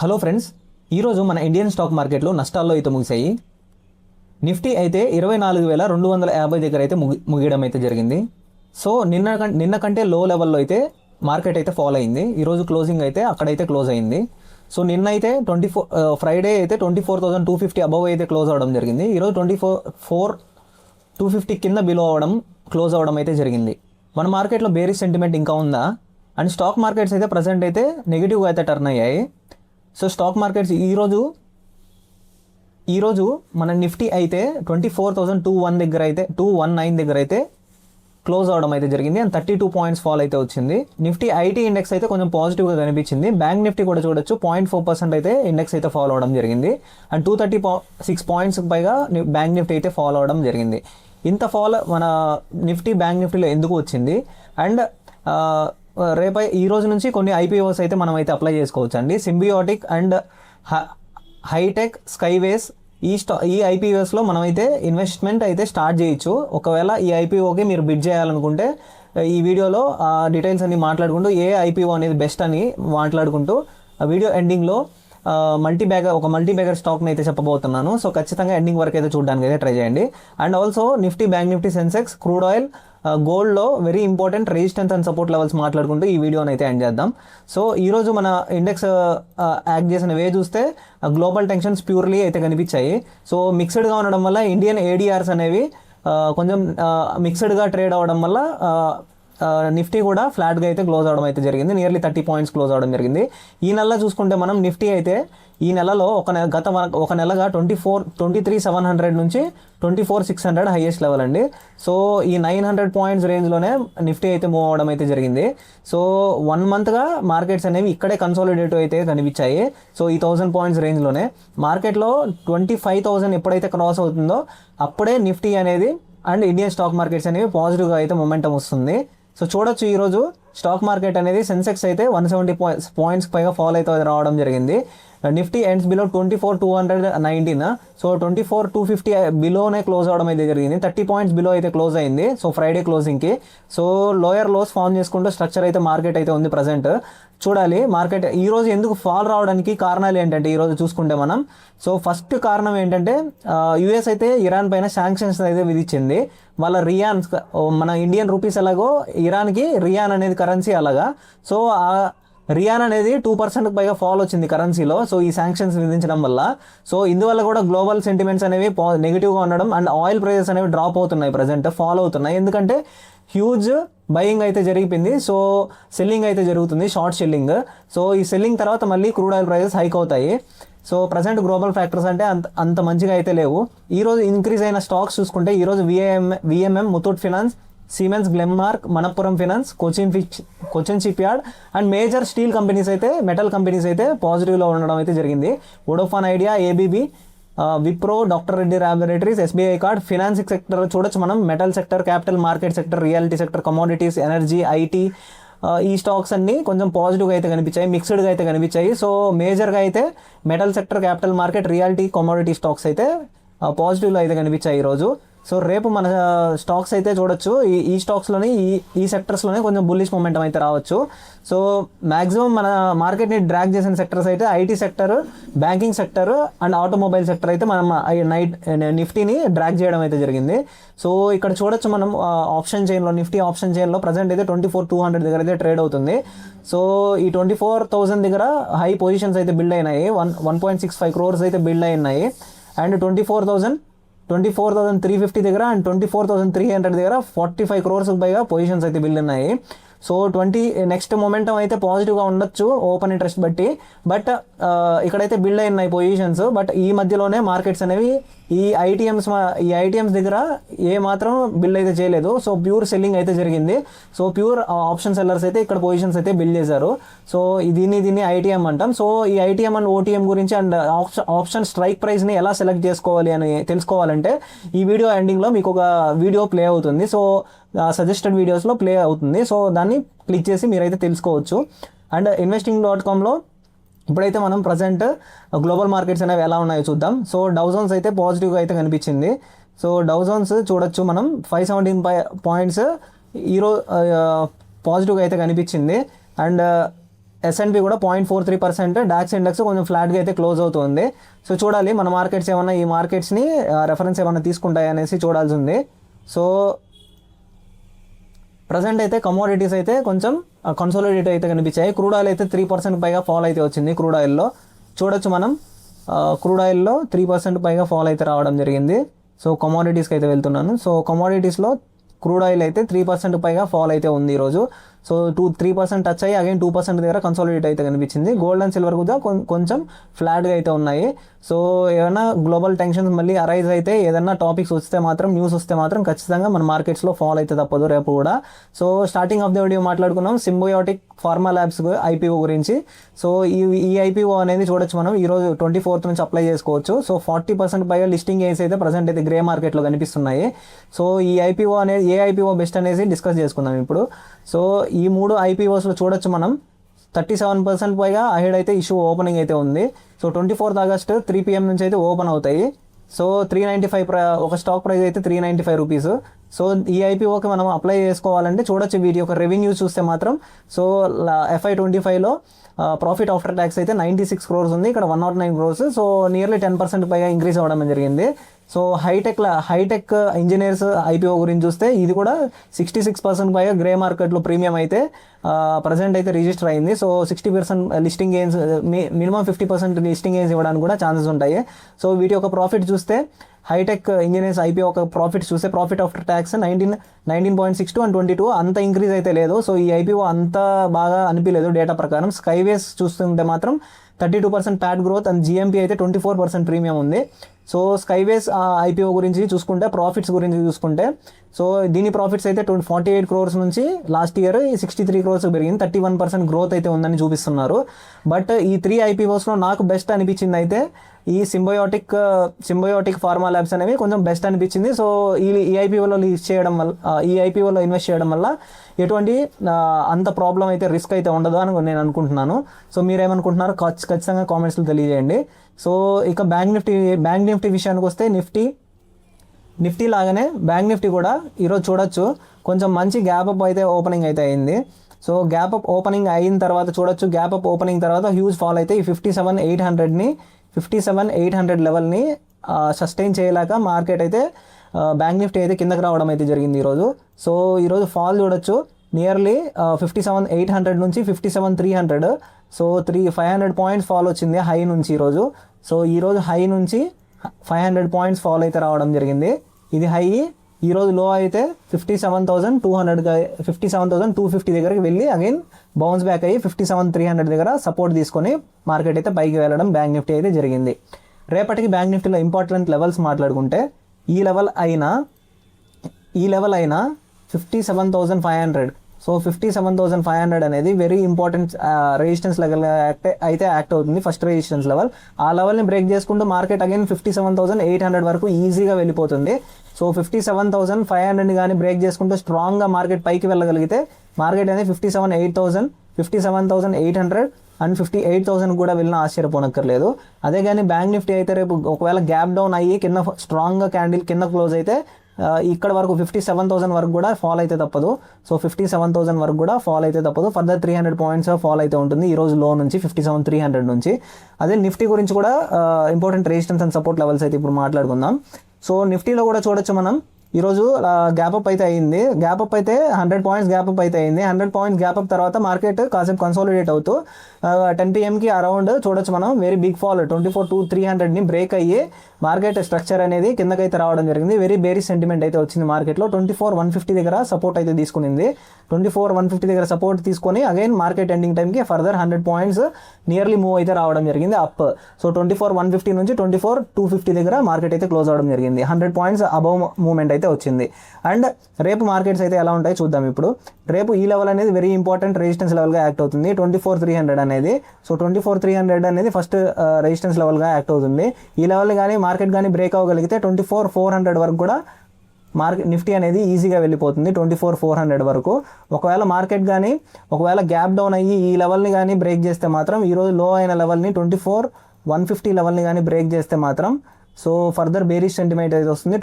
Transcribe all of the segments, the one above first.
Hello friends, ఈరోజు మన Indian stock మార్కెట్లో నష్టాల్లో అయితే ముగిశాయి. నిఫ్టీ అయితే 24,250 దగ్గర అయితే ముగియడం అయితే జరిగింది. సో నిన్న కంటే లో లెవెల్లో అయితే మార్కెట్ అయితే ఫాలో అయింది. ఈరోజు క్లోజింగ్ అయితే అక్కడైతే క్లోజ్ అయింది. సో నిన్న అయితే ఫ్రైడే అయితే 24,250 అబవ్ అయితే క్లోజ్ అవ్వడం జరిగింది. ఈరోజు 24,250 కింద బిలో అవ్వడం క్లోజ్ అవ్వడం అయితే జరిగింది. మన మార్కెట్లో బేరిష్ సెంటిమెంట్ ఇంకా ఉందా? అండ్ స్టాక్ మార్కెట్స్ అయితే ప్రజెంట్ అయితే నెగిటివ్గా అయితే టర్న్ అయ్యాయి. సో స్టాక్ మార్కెట్స్ ఈరోజు మన నిఫ్టీ అయితే 24,219 దగ్గర అయితే క్లోజ్ అవడం అయితే జరిగింది. అండ్ 32 పాయింట్స్ ఫాల్ అయితే వచ్చింది. నిఫ్టీ ఐటీ ఇండెక్స్ అయితే కొంచెం పాజిటివ్గా కనిపించింది. బ్యాంక్ నిఫ్టీ కూడా చూడొచ్చు, 0.4% అయితే ఇండెక్స్ అయితే ఫాలో అవడం జరిగింది. అండ్ 236 పాయింట్స్ పైగా బ్యాంక్ నిఫ్టీ అయితే ఫాలో అవడం జరిగింది. ఇంత ఫాల్ మన నిఫ్టీ బ్యాంక్ నిఫ్టీలో ఎందుకు వచ్చింది? అండ్ ఈ రోజు నుంచి కొన్ని ఐపీఓస్ అయితే మనం అయితే అప్లై చేసుకోవచ్చు అండి. సింబియోటిక్ అండ్ హైటెక్, స్కైవేస్ ఈ ఐపీఓస్లో మనం అయితే ఇన్వెస్ట్మెంట్ అయితే స్టార్ట్ చేయొచ్చు. ఒకవేళ ఈ ఐపీఓకి మీరు బిడ్ చేయాలనుకుంటే ఈ వీడియోలో డీటెయిల్స్ అన్ని మాట్లాడుకుంటూ ఏ ఐపీఓ అనేది బెస్ట్ అని మాట్లాడుకుంటూ వీడియో ఎండింగ్లో ఒక మల్టీ బ్యాగర్ స్టాక్ని అయితే చెప్పబోతున్నాను. సో ఖచ్చితంగా ఎండింగ్ వరకు అయితే చూడడానికి అయితే ట్రై చేయండి. And also Nifty, bank Nifty, Sensex, crude oil, గోల్డ్లో very important resistance and support levels మాట్లాడుకుంటూ ఈ వీడియోని అయితే ఎండ్ చేద్దాం. సో ఈరోజు మన ఇండెక్స్ యాక్ట్ చేసిన వే చూస్తే గ్లోబల్ టెన్షన్స్ ప్యూర్లీ అయితే కనిపించాయి. సో మిక్స్డ్గా ఉండడం వల్ల ఇండియన్ ఏడిఆర్స్ అనేవి కొంచెం మిక్స్డ్గా ట్రేడ్ అవ్వడం వల్ల నిఫ్టీ కూడా ఫ్లాట్గా అయితే క్లోజ్ అవడం అయితే జరిగింది. నియర్లీ 30 పాయింట్స్ క్లోజ్ అవడం జరిగింది. ఈ నెల చూసుకుంటే మనం నిఫ్టీ అయితే ఈ నెలలో ఒక నెలగా 23,700 నుంచి 24,600 హైయెస్ట్ లెవెల్ అండి. సో ఈ 900 పాయింట్స్ రేంజ్లోనే నిఫ్టీ అయితే మూవ్ అవడం అయితే జరిగింది. సో 1 మంత్గా మార్కెట్స్ అనేవి ఇక్కడే కన్సాలిడేటివ్ అయితే కనిపించాయి. సో ఈ 1000 పాయింట్స్ రేంజ్లోనే మార్కెట్లో 25,000 ఎప్పుడైతే క్రాస్ అవుతుందో అప్పుడే నిఫ్టీ అనేది అండ్ ఇండియన్ స్టాక్ మార్కెట్స్ అనేవి పాజిటివ్గా అయితే మొమెంటం వస్తుంది. సో చూడొచ్చు, ఈరోజు స్టాక్ మార్కెట్ అనేది సెన్సెక్స్ అయితే 170 పాయింట్స్ పైగా ఫాల్ అయితే రావడం జరిగింది. Nifty ends below 24,219. సో 24,250 బిలోనే క్లోజ్ అవడం అయితే జరిగింది. 30 పాయింట్స్ బిలో అయితే క్లోజ్ అయింది. సో ఫ్రైడే క్లోజింగ్కి. సో లోయర్ లోస్ ఫామ్ చేసుకుంటూ స్ట్రక్చర్ అయితే మార్కెట్ అయితే ఉంది ప్రజెంట్. చూడాలి మార్కెట్ ఈరోజు ఎందుకు ఫాల్ రావడానికి కారణాలు ఏంటంటే ఈరోజు చూసుకుంటే మనం, సో ఫస్ట్ కారణం ఏంటంటే యుఎస్ అయితే ఇరాన్ పైన శాంక్షన్స్ అయితే విధించింది. వాళ్ళ రియాన్, మన ఇండియన్ రూపీస్ ఎలాగో ఇరాన్కి రియాన్ అనేది కరెన్సీ అలాగా. సో ఆ రియాన్ అనేది 2% పైగా ఫాల్ వచ్చింది కరెన్సీలో. సో ఈ శాంక్షన్స్ విధించడం వల్ల. సో ఇందువల్ల కూడా గ్లోబల్ సెంటిమెంట్స్ అనేవి నెగిటివ్గా ఉండడం అండ్ ఆయిల్ ప్రైజెస్ అనేవి డ్రాప్ అవుతున్నాయి, ప్రజెంట్ ఫాల్ అవుతున్నాయి. ఎందుకంటే హ్యూజ్ బయింగ్ అయితే జరిగిపోయింది. సో సెల్లింగ్ అయితే జరుగుతుంది, షార్ట్ సెల్లింగ్. సో ఈ సెల్లింగ్ తర్వాత మళ్ళీ క్రూడ్ ఆయిల్ ప్రైజెస్ హైక్ అవుతాయి. సో ప్రజెంట్ గ్లోబల్ ఫ్యాక్టర్స్ అంటే అంత మంచిగా అయితే లేవు. ఈరోజు ఇంక్రీజ్ అయిన స్టాక్స్ చూసుకుంటే ఈరోజు VMM, Muthoot finance, siemens, Glenmark, Manappuram finance, Cochin ship yard and major steel companies అయితే, మెటల్ కంపెనీస్ అయితే పాజిటివ్లో ఉండడం అయితే జరిగింది. Vodafone idea, ABB, Wipro, doctor Reddy laboratories, SBI card. Financing sector చూడొచ్చు మనం, metal sector, capital market sector, reality sector, commodities, energy, IT, ఈ stocks అన్ని కొంచెం పాజిటివ్గా అయితే కనిపించాయి, మిక్స్డ్గా అయితే కనిపించాయి. సో మేజర్గా అయితే metal sector, capital market, reality, commodity stocks అయితే పాజిటివ్లో అయితే కనిపించాయి ఈరోజు. సో రేపు మన స్టాక్స్ అయితే చూడొచ్చు, ఈ స్టాక్స్లోనే ఈ సెక్టర్స్లోనే కొంచెం బుల్లిష్ మొమెంటం అయితే రావచ్చు. సో మ్యాక్సిమం మన మార్కెట్ని డ్రాగ్ చేసిన సెక్టర్స్ అయితే IT sector, banking sector and automobile sector అయితే మనం నిఫ్టీని డ్రాగ్ చేయడం అయితే జరిగింది. సో ఇక్కడ చూడొచ్చు మనం నిఫ్టీ ఆప్షన్ చైన్లో ప్రజెంట్ అయితే 24,200 దగ్గర అయితే ట్రేడ్ అవుతుంది. సో ఈ 24,000 దగ్గర హై పొజిషన్స్ అయితే బిల్డ్ అయినాయి. 1.65 crores అయితే బిల్డ్ అయినాయి. అండ్ 24,350 దగ్గర అండ్ 24,300 దగ్గర 45 crores పైగా పొజిషన్స్ అయితే బిల్డ్ ఉన్నాయి. సో నెక్స్ట్ మొమెంటం అయితే పాజిటివ్గా ఉండొచ్చు ఓపెన్ ఇంట్రెస్ట్ బట్టి. బట్ ఇక్కడైతే బిల్డ్ అయినాయి పొజిషన్స్. బట్ ఈ మధ్యలోనే మార్కెట్స్ అనేవి ఈ ఐటీఎమ్స్ దగ్గర ఏ మాత్రం బిల్డ్ అయితే చేయలేదు. సో ప్యూర్ సెల్లింగ్ అయితే జరిగింది. సో ప్యూర్ ఆప్షన్ సెల్లర్స్ అయితే ఇక్కడ పొజిషన్స్ అయితే బిల్డ్ చేశారు. సో దీన్ని ఐటీఎం అంటాం. సో ఈ ఐటీఎం అండ్ ఓటీఎం గురించి అండ్ ఆప్షన్ స్ట్రైక్ ప్రైస్ని ఎలా సెలెక్ట్ చేసుకోవాలి అని తెలుసుకోవాలంటే ఈ వీడియో ఎండింగ్లో మీకు ఒక వీడియో ప్లే అవుతుంది. సో సజెస్టెడ్ వీడియోస్లో ప్లే అవుతుంది. సో దాన్ని క్లిక్ చేసి మీరైతే తెలుసుకోవచ్చు. అండ్ investing.comలో ఇప్పుడైతే మనం ప్రజెంట్ గ్లోబల్ మార్కెట్స్ అనేవి ఎలా ఉన్నాయో చూద్దాం. సో డౌ జోన్స్ అయితే పాజిటివ్గా అయితే కనిపించింది. సో డౌ జోన్స్ చూడొచ్చు మనం 517 పాయింట్స్ ఈరోజు పాజిటివ్గా అయితే కనిపించింది. అండ్ S&P కూడా 0.43%, డాక్స్ ఇండెక్స్ కొంచెం ఫ్లాట్గా అయితే క్లోజ్ అవుతుంది. సో చూడాలి మన మార్కెట్స్ ఏమన్నా ఈ మార్కెట్స్ని రెఫరెన్స్ ఏమన్నా తీసుకుంటాయి అనేసి చూడాల్సి ఉంది. సో ప్రజెంట్ అయితే కమోడిటీస్ అయితే కొంచెం కన్సాలిడేట్ అయితే కనిపించాయి. క్రూడ్ ఆయిల్ అయితే 3% పైగా ఫాల్ అయితే వచ్చింది. క్రూడ్ ఆయిల్లో చూడొచ్చు మనం, క్రూడ్ ఆయిల్లో 3% పైగా ఫాల్ అయితే రావడం జరిగింది. సో కమోడిటీస్కి అయితే వెళ్తున్నాను. సో కమోడిటీస్లో క్రూడ్ ఆయిల్ అయితే 3% పైగా ఫాల్ అయితే ఉంది ఈరోజు. సో 3% టచ్ అయ్యి అగైన్ 2% దగ్గర కన్సాలిడేట్ అయితే కనిపించింది. గోల్డ్ అండ్ సిల్వర్ కూడా కొంచెం ఫ్లాట్గా అయితే ఉన్నాయి. సో ఏమైనా గ్లోబల్ టెన్షన్స్ మళ్ళీ అరైజ్ అయితే, ఏదైనా టాపిక్స్ వస్తే మాత్రం, న్యూస్ వస్తే మాత్రం ఖచ్చితంగా మన మార్కెట్స్లో ఫాల్ అయితే తప్పదు రేపు కూడా. So starting of the video మాట్లాడుకున్నాం సింబయోటిక్ ఫార్మా ల్యాబ్స్ IPO గురించి. సో ఈ IPO అనేది చూడొచ్చు మనం ఈరోజు 24th నుంచి అప్లై చేసుకోవచ్చు. సో 40% పైగా లిస్టింగ్ గెయిన్స్ అయితే ప్రజెంట్ అయితే గ్రే మార్కెట్లో కనిపిస్తున్నాయి. సో ఈ IPO అనేది ఏ IPO బెస్ట్ అనేది డిస్కస్ చేసుకుందాం ఇప్పుడు. సో ఈ 3 IPOస్లో చూడొచ్చు మనం 37% పైగా అహెడ్ అయితే ఇష్యూ ఓపెనింగ్ అయితే ఉంది. సో 24th ఆగస్ట్ 3 PM నుంచి అయితే ఓపెన్ అవుతాయి. సో 395 ఒక స్టాక్ ప్రైస్ అయితే 395 రూపీస్. సో ఈ IPOకి మనం అప్లై చేసుకోవాలంటే చూడొచ్చు వీటి యొక్క రెవెన్యూ చూస్తే మాత్రం. సో FY25లో ప్రాఫిట్ ఆఫ్టర్ ట్యాక్స్ అయితే 96 crores ఉంది, ఇక్కడ 109 crores. సో నియర్లీ 10% పైగా ఇంక్రీజ్ అవ్వడం జరిగింది. సో హైటెక్ ఇంజనీర్స్ IPO గురించి చూస్తే ఇది కూడా 66% పైగా గ్రే మార్కెట్లో ప్రీమియం అయితే ప్రజెంట్ అయితే రిజిస్టర్ అయింది. So 60% listing gains, minimum 50% listing gains ఇవ్వడానికి కూడా ఛాన్సెస్ ఉంటాయి. సో వీటి యొక్క ప్రాఫిట్ చూస్తే హైటెక్ ఇంజనీర్స్ IPO ఒక ప్రాఫిట్ చూస్తే ప్రాఫిట్ ఆఫ్టర్ ట్యాక్స్ 19.62 and 22 అంత ఇంక్రీజ్ అయితే లేదు. సో ఈ IPO అంత బాగా అనిపించలేదు డేటా ప్రకారం. స్కైవేస్ చూస్తుంటే మాత్రం 32% ప్యాట్ గ్రోత్ అండ్ GMP అయితే 24% ప్రీమియం ఉంది. సో స్కైవేస్ IPO గురించి చూసుకుంటే, ప్రాఫిట్స్ గురించి చూసుకుంటే, సో దీని ప్రాఫిట్స్ అయితే 48 crores నుంచి లాస్ట్ ఇయర్ 63 crores పెరిగింది. 31% గ్రోత్ అయితే ఉందని చూపిస్తున్నారు. బట్ ఈ 3 IPOస్లో నాకు బెస్ట్ అనిపించింది అయితే ఈ సింబయోటిక్ ఫార్మా ల్యాబ్స్ అనేవి కొంచెం బెస్ట్ అనిపించింది. సో ఈ IPOలో లిస్ట్ చేయడం వల్ల, ఈ IPOలో ఇన్వెస్ట్ చేయడం వల్ల ఎటువంటి అంత ప్రాబ్లం అయితే, రిస్క్ అయితే ఉండదు అని నేను అనుకుంటున్నాను. సో మీరేమనుకుంటున్నారు ఖచ్చితంగా కామెంట్స్లో తెలియజేయండి. సో ఇక బ్యాంక్ నిఫ్టీ విషయానికి వస్తే నిఫ్టీ లాగానే బ్యాంక్ నిఫ్టీ కూడా ఈరోజు చూడొచ్చు కొంచెం మంచి గ్యాప్ అప్ అయితే ఓపెనింగ్ అయితే అయింది. సో గ్యాప్ అప్ ఓపెనింగ్ అయిన తర్వాత చూడొచ్చు, గ్యాప్ అప్ ఓపెనింగ్ తర్వాత హ్యూజ్ ఫాల్ అయితే ఈ 57,800 లెవెల్ని సస్టైన్ చేయలేక మార్కెట్ అయితే బ్యాంక్ నిఫ్టీ అయితే కిందకి రావడం అయితే జరిగింది ఈరోజు. సో ఈరోజు ఫాల్ చూడొచ్చు నియర్లీ 57,800 నుంచి 57,300. సో 500 పాయింట్స్ ఫాల్ వచ్చింది హై నుంచి ఈరోజు. సో ఈరోజు హై నుంచి 500 పాయింట్స్ ఫాల్ అయితే రావడం జరిగింది. ఇది హై. ఈరోజు లో అయితే 57,250 దగ్గరికి వెళ్ళి అగైన్ బౌన్స్ బ్యాక్ అయ్యి 57,300 దగ్గర సపోర్ట్ తీసుకొని మార్కెట్ అయితే పైకి వెళ్ళడం బ్యాంక్ నిఫ్టీ అయితే జరిగింది. రేపటికి బ్యాంక్ నిఫ్టీలో ఇంపార్టెంట్ లెవెల్స్ మాట్లాడుకుంటే ఈ లెవెల్ అయినా 57,500. సో 57,500 అనేది వెరీ ఇంపార్టెంట్ రెసిస్టెన్స్ లెవెల్ అయితే యాక్ట్ అవుతుంది, ఫస్ట్ రెసిస్టెన్స్ లెవెల్. ఆ లెవెల్ని బ్రేక్ చేసుకుంటూ మార్కెట్ అగైన్ 57,800 వరకు ఈజీగా వెళ్ళిపోతుంది. సో 57,500 కానీ బ్రేక్ చేసుకుంటూ స్ట్రాంగ్గా మార్కెట్ పైకి వెళ్ళగలిగితే మార్కెట్ అనేది 57,800 అండ్ 58,000 కూడా వెళ్ళినా ఆశ్చర్యపోనక్కర్లేదు. అదే కానీ బ్యాంక్ నిఫ్టీ అయితే రేపు ఒకవేళ గ్యాప్ డౌన్ అయ్యి కింద స్ట్రాంగ్గా క్యాండిల్ కింద క్లోజ్ అయితే ఇక్కడ వరకు 57,000 వరకు కూడా ఫాల్ అయితే తప్పదు. సో 57,000 వరకు కూడా ఫాల్ అయితే తప్పదు. ఫర్దర్ 300 పాయింట్స్ ఫాల్ అయితే ఉంటుంది ఈరోజు లో నుంచి 57,300 నుంచి. అదే నిఫ్టీ గురించి కూడా important resistance and support levels అయితే ఇప్పుడు మాట్లాడుకుందాం. సో నిఫ్టీలో కూడా చూడొచ్చు మనం ఈరోజు గ్యాప్ అప్ అయితే అయింది. గ్యాప్ అప్ అయితే 100 పాయింట్స్ గ్యాప్ అప్ అయితే అయింది. 100 పాయింట్స్ గ్యాప్ అప్ తర్వాత మార్కెట్ కాసేపు కన్సాలిడేట్ అవుతూ 10 PMకి అరౌండ్ చూడొచ్చు మనం వెరీ బిగ్ ఫాల్ 24,300ని బ్రేక్ అయ్యి మార్కెట్ స్ట్రక్చర్ అనేది కిందకైతే రావడం జరిగింది. వెరీ బేరిష్ సెంటిమెంట్ అయితే వచ్చింది మార్కెట్లో. 24,150 దగ్గర సపోర్ట్ అయితే తీసుకునింది. 24,150 దగ్గర సపోర్ట్ తీసుకొని అగైన్ మార్కెట్ ఎండింగ్ టైంకి ఫర్దర్ 100 పాయింట్స్ నియర్లీ మూవ్ అయితే రావడం జరిగింది అప్. సో 24,150 నుంచి 24,250 దగ్గర మార్కెట్ అయితే క్లోజ్ అవడం జరిగింది. 100 పాయింట్స్ అబవ్ మూవ్మెంట్ అయితే వచ్చింది. అండ్ రేపు మార్కెట్స్ అయితే ఎలా ఉంటాయో చూద్దాం ఇప్పుడు. రేపు ఈ లెవెల్ అనేది వెరీ ఇంపార్టెంట్ రెసిస్టెన్స్ లెవెల్గా యాక్ట్ అవుతుంది 24,300 అనేది. సో 24,300 అనేది ఫస్ట్ రెసిస్టెన్స్ లెవెల్గా యాక్ట్ అవుతుంది. ఈ లెవెల్ కానీ మార్కెట్ కానీ బ్రేక్ అవ్వగలిగితే 24,400 వరకు కూడా నిఫ్టీ అనేది ఈజీగా వెళ్ళిపోతుంది. 24,400 వరకు. ఒకవేళ గ్యాప్ డౌన్ అయ్యి ఈ లెవెల్ని కానీ బ్రేక్ చేస్తే మాత్రం ఈరోజు లో అయిన లెవెల్ని 24,150 లెవెల్ని కానీ బ్రేక్ చేస్తే మాత్రం సో ఫర్దర్ బేరిష్ సెంటిమెంట్ అయితే వస్తుంది.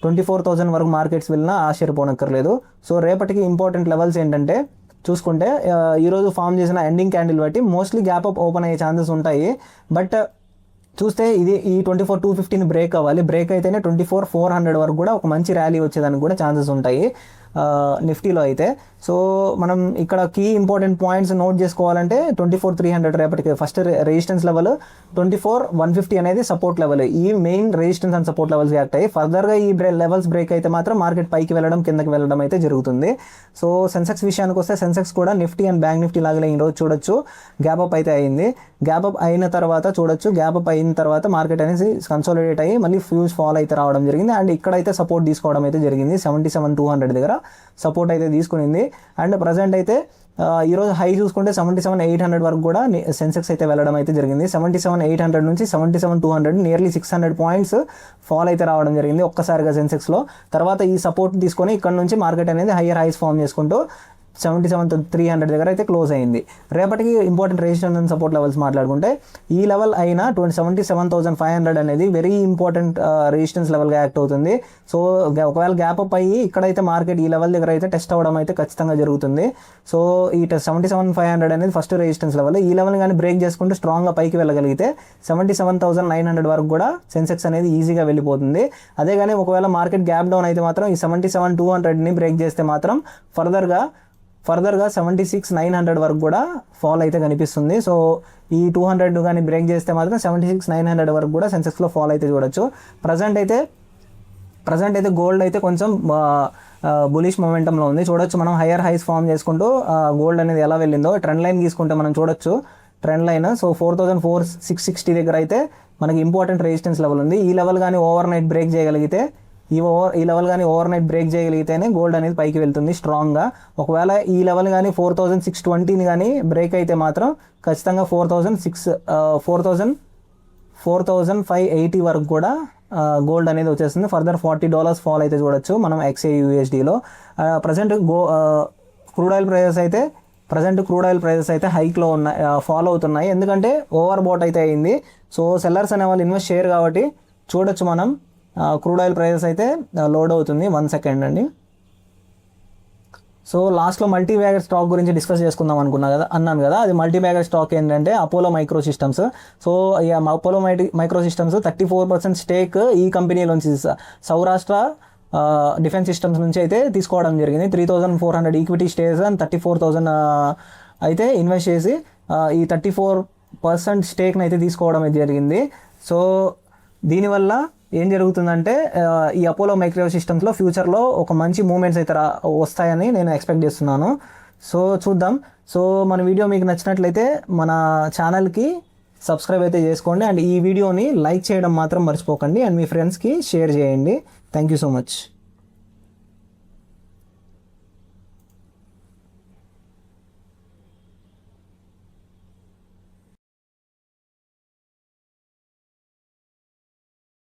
24,000 వరకు మార్కెట్స్ వెళ్ళినా ఆశ్చర్యపోనక్కర్లేదు. సో రేపటికి ఇంపార్టెంట్ లెవెల్స్ ఏంటంటే చూసుకుంటే ఈరోజు ఫామ్ చేసిన ఎండింగ్ క్యాండిల్ బట్టి మోస్ట్లీ గ్యాప్ అప్ ఓపెన్ అయ్యే ఛాన్సెస్ ఉంటాయి. బట్ చూస్తే ఇది ఈ 24,250ని బ్రేక్ అవ్వాలి. బ్రేక్ అయితేనే 24,400 వరకు కూడా ఒక మంచి ర్యాలీ వచ్చేదానికి కూడా ఛాన్సెస్ ఉంటాయి నిఫ్టీలో అయితే. సో మనం ఇక్కడ కీ ఇంపార్టెంట్ పాయింట్స్ నోట్ చేసుకోవాలంటే 24,300 రేపటికి ఫస్ట్ రెసిస్టెన్స్ లెవెల్, 24,150 అనేది సపోర్ట్ లెవెల్. ఈ main resistance and support levels act అయ్యి ఫర్దర్గా ఈ లెవెల్స్ బ్రేక్ అయితే మాత్రం మార్కెట్ పైకి వెళ్ళడం కిందకి వెళ్ళడం అయితే జరుగుతుంది. సో సెన్సెక్స్ విషయానికి వస్తే సెన్సెక్స్ కూడా నిఫ్టీ అండ్ బ్యాంక్ నిఫ్టీ లాగా ఈరోజు చూడొచ్చు గ్యాప్ అప్ అయితే అయింది. గ్యాప్ అప్ అయిన తర్వాత చూడొచ్చు, గ్యాప్ అప్ అయిన తర్వాత మార్కెట్ అనేది కన్సాలిడేట్ అయ్యి మళ్ళీ ఫ్యూజ్ ఫాల్ అయితే రావడం జరిగింది. అండ్ ఇక్కడైతే సపోర్ట్ తీసుకోవడం అయితే జరిగింది. 77,200 దగ్గర సపోర్ట్ అయితే తీసుకునింది. అండ్ ప్రజెంట్ అయితే ఈరోజు హై చూసుకుంటే 77,800 వరకు కూడా సెన్సెక్స్ అయితే వెళ్ళడం అయితే జరిగింది. 77,800 నుంచి 77,200 నియర్లీ 600 పాయింట్స్ ఫాల్ అయితే రావడం జరిగింది ఒక్కసారిగా సెన్సెక్స్లో. తర్వాత ఈ సపోర్ట్ తీసుకొని ఇక్కడ నుంచి మార్కెట్ అనేది హయ్యర్ హైస్ ఫామ్ చేసుకుంటూ 77,300 దగ్గర అయితే క్లోజ్ అయింది. రేపటికి important resistance and support levels మాట్లాడుకుంటే ఈ లెవెల్ అయినా 77,500 అనేది వెరీ ఇంపార్టెంట్ రెసిస్టెన్స్ లెవెల్గా యాక్ట్ అవుతుంది. సో ఒకవేళ గ్యాప్ అప్ అయ్యి ఇక్కడైతే మార్కెట్ ఈ లెవెల్ దగ్గర అయితే టెస్ట్ అవ్వడం అయితే ఖచ్చితంగా జరుగుతుంది. సో ఈ 77,500 అనేది ఫస్ట్ రెసిస్టెన్స్ లెవెల్. ఈ లెవెల్ కానీ బ్రేక్ చేసుకుంటూ స్ట్రాంగ్గా పైకి వెళ్ళగలిగితే 77,900 వరకు కూడా సెన్సెక్స్ అనేది ఈజీగా వెళ్ళిపోతుంది. అదే కానీ ఒకవేళ మార్కెట్ గ్యాప్ డౌన్ అయితే మాత్రం ఈ 77,200ని బ్రేక్ చేస్తే మాత్రం ఫర్దర్గా 76,900 వరకు కూడా ఫాల్ అయితే కనిపిస్తుంది. సో ఈ 200 కానీ బ్రేక్ చేస్తే మాత్రం 76,900 వరకు కూడా సెన్సెక్స్లో ఫాల్ అయితే చూడొచ్చు. ప్రజెంట్ అయితే గోల్డ్ అయితే కొంచెం బులిష్ మొమెంటంలో ఉంది. చూడొచ్చు మనం హయ్యర్ హైస్ ఫామ్ చేసుకుంటూ గోల్డ్ అనేది ఎలా వెళ్ళిందో ట్రెండ్ లైన్ తీసుకుంటే మనం చూడొచ్చు. ట్రెండ్ లైన్ సో 4,460 దగ్గర అయితే మనకి ఇంపార్టెంట్ రెసిస్టెన్స్ లెవెల్ ఉంది. ఈ లెవెల్ కానీ ఓవర్ నైట్ బ్రేక్ చేయగలిగితే ఈ లెవెల్ కానీ ఓవర్ నైట్ బ్రేక్ చేయగలిగితేనే గోల్డ్ అనేది పైకి వెళ్తుంది స్ట్రాంగ్గా. ఒకవేళ ఈ లెవెల్ కానీ 4,620ని కానీ బ్రేక్ అయితే మాత్రం ఖచ్చితంగా 4,580 వరకు కూడా గోల్డ్ అనేది వచ్చేస్తుంది. ఫర్దర్ $40 ఫాల్ అయితే చూడొచ్చు మనం XAUSDలో. ప్రజెంట్ క్రూడ్ ఆయిల్ ప్రైజెస్ అయితే హైక్లో ఉన్నాయి, ఫాలో అవుతున్నాయి. ఎందుకంటే ఓవర్ బాట్ అయితే అయింది. సో సెల్లర్స్ అనే వాళ్ళు ఇన్వెస్ట్ చేయరు కాబట్టి చూడొచ్చు మనం క్రూడ్ ఆయిల్ ప్రైజెస్ అయితే లోడ్ అవుతుంది. 1 సెకండ్ అండి. సో లాస్ట్లో మల్టీ బ్యాగర్ స్టాక్ గురించి డిస్కస్ చేసుకుందాం అన్నాను కదా. అది మల్టీ బ్యాగర్ స్టాక్ ఏంటంటే అపోలో మైక్రో సిస్టమ్స్. సో ఈ అపోలో మైక్రో సిస్టమ్స్ 34% స్టేక్ ఈ కంపెనీలోంచి సౌరాష్ట్ర డిఫెన్స్ సిస్టమ్స్ నుంచి అయితే తీసుకోవడం జరిగింది. 3,400 ఈక్విటీ షేర్స్ అండ్ 34,000 అయితే ఇన్వెస్ట్ చేసి ఈ 34% స్టేక్ని అయితే తీసుకోవడం అయితే జరిగింది. సో దీనివల్ల ఏం జరుగుతుందంటే ఈ అపోలో మైక్రో సిస్టమ్స్లో ఫ్యూచర్లో ఒక మంచి మూమెంట్స్ అయితే వస్తాయని నేను ఎక్స్పెక్ట్ చేస్తున్నాను. సో చూద్దాం. సో మన వీడియో మీకు నచ్చినట్లయితే మన ఛానల్కి సబ్స్క్రైబ్ అయితే చేసుకోండి. అండ్ ఈ వీడియోని లైక్ చేయడం మాత్రం మర్చిపోకండి. అండ్ మీ ఫ్రెండ్స్కి షేర్ చేయండి. Thank you so much.